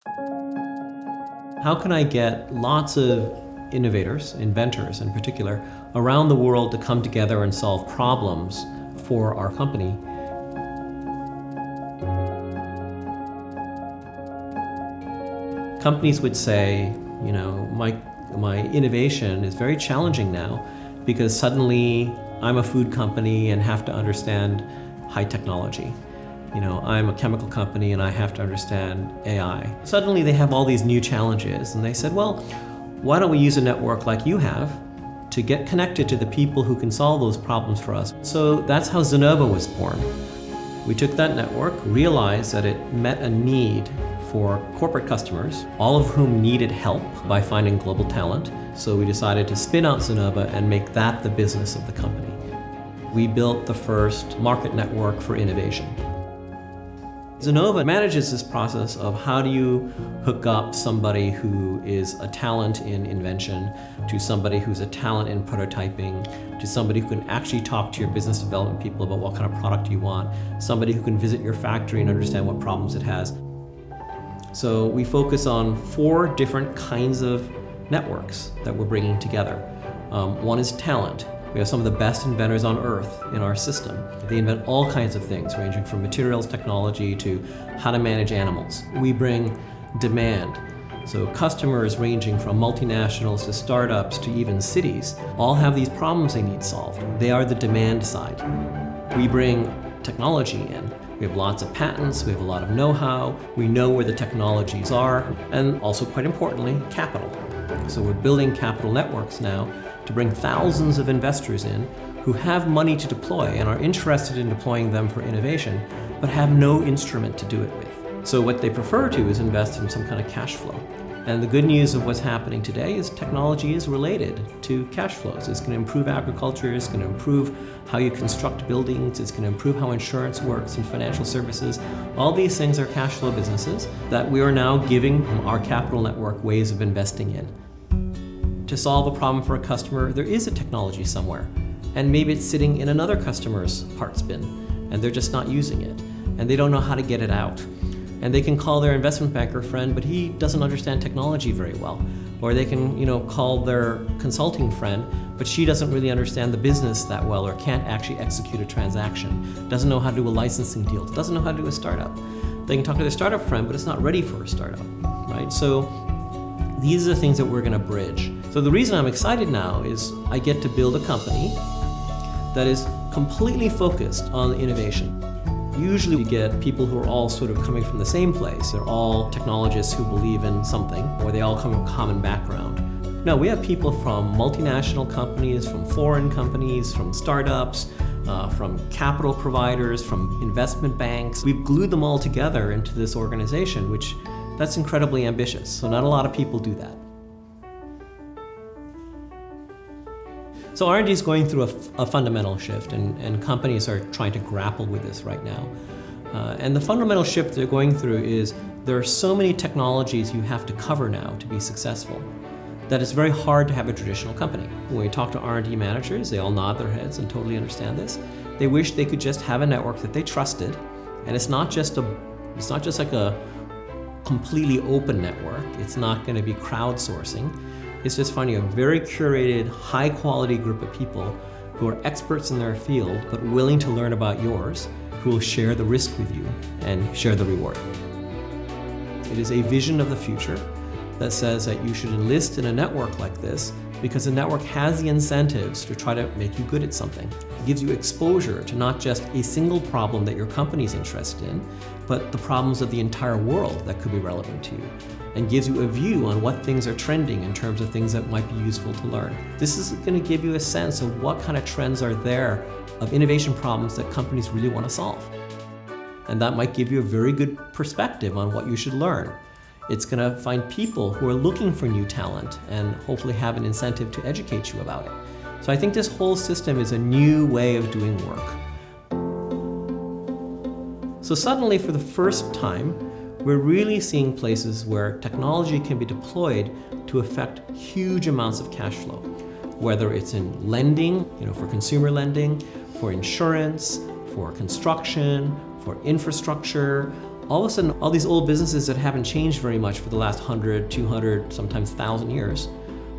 How can I get lots of innovators, inventors in particular, around the world to come together and solve problems for our company? Companies would say, my innovation is very challenging now because suddenly I'm a food company and have to understand high technology. I'm a chemical company and I have to understand AI. Suddenly they have all these new challenges and they said, well, why don't we use a network like you have to get connected to the people who can solve those problems for us? So that's how Xinova was born. We took that network, realized that it met a need for corporate customers, all of whom needed help by finding global talent. So we decided to spin out Xinova and make that the business of the company. We built the first market network for innovation. Xinova manages this process of how do you hook up somebody who is a talent in invention to somebody who's a talent in prototyping, to somebody who can actually talk to your business development people about what kind of product you want, somebody who can visit your factory and understand what problems it has. So we focus on 4 different kinds of networks that we're bringing together. One is talent. We have some of the best inventors on earth in our system. They invent all kinds of things, ranging from materials technology to how to manage animals. We bring demand. So customers ranging from multinationals to startups to even cities all have these problems they need solved. They are the demand side. We bring technology in. We have lots of patents, we have a lot of know-how, we know where the technologies are, and also quite importantly, capital. So we're building capital networks now to bring thousands of investors in who have money to deploy and are interested in deploying them for innovation, but have no instrument to do it with. So what they prefer to is invest in some kind of cash flow. And the good news of what's happening today is technology is related to cash flows. It's going to improve agriculture, it's going to improve how you construct buildings, it's going to improve how insurance works and financial services. All these things are cash flow businesses that we are now giving our capital network ways of investing in. To solve a problem for a customer, there is a technology somewhere, and maybe it's sitting in another customer's parts bin, and they're just not using it, and they don't know how to get it out. And they can call their investment banker friend, but he doesn't understand technology very well. Or they can, call their consulting friend, but she doesn't really understand the business that well or can't actually execute a transaction, doesn't know how to do a licensing deal, doesn't know how to do a startup. They can talk to their startup friend, but it's not ready for a startup, right? So these are the things that we're going to bridge. So the reason I'm excited now is I get to build a company that is completely focused on innovation. Usually we get people who are all sort of coming from the same place. They're all technologists who believe in something, or they all come from a common background. No, we have people from multinational companies, from foreign companies, from startups, from capital providers, from investment banks. We've glued them all together into this organization, that's incredibly ambitious. So not a lot of people do that. So R&D is going through a fundamental shift, and companies are trying to grapple with this right now. And the fundamental shift they're going through is there are so many technologies you have to cover now to be successful that it's very hard to have a traditional company. When we talk to R&D managers, they all nod their heads and totally understand this. They wish they could just have a network that they trusted, and it's not just like a completely open network. It's not going to be crowdsourcing. It's just finding a very curated, high-quality group of people who are experts in their field, but willing to learn about yours, who will share the risk with you and share the reward. It is a vision of the future that says that you should enlist in a network like this because the network has the incentives to try to make you good at something. It gives you exposure to not just a single problem that your company is interested in, but the problems of the entire world that could be relevant to you, and gives you a view on what things are trending in terms of things that might be useful to learn. This is going to give you a sense of what kind of trends are there of innovation problems that companies really want to solve. And that might give you a very good perspective on what you should learn. It's going to find people who are looking for new talent and hopefully have an incentive to educate you about it. So I think this whole system is a new way of doing work. So suddenly, for the first time, we're really seeing places where technology can be deployed to affect huge amounts of cash flow, whether it's in lending, for consumer lending, for insurance, for construction, for infrastructure. all of a sudden, all these old businesses that haven't changed very much for the last 100, 200, sometimes 1,000 years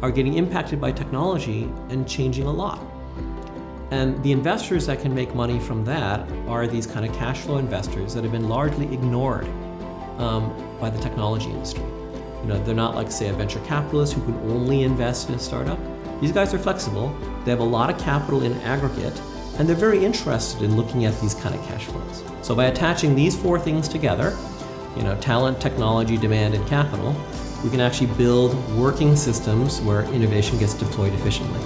are getting impacted by technology and changing a lot. And the investors that can make money from that are these kind of cash flow investors that have been largely ignored by the technology industry. They're not like, say, a venture capitalist who can only invest in a startup. These guys are flexible. They have a lot of capital in aggregate, and they're very interested in looking at these kind of cash flows. So by attaching these four things together, talent, technology, demand, and capital, we can actually build working systems where innovation gets deployed efficiently.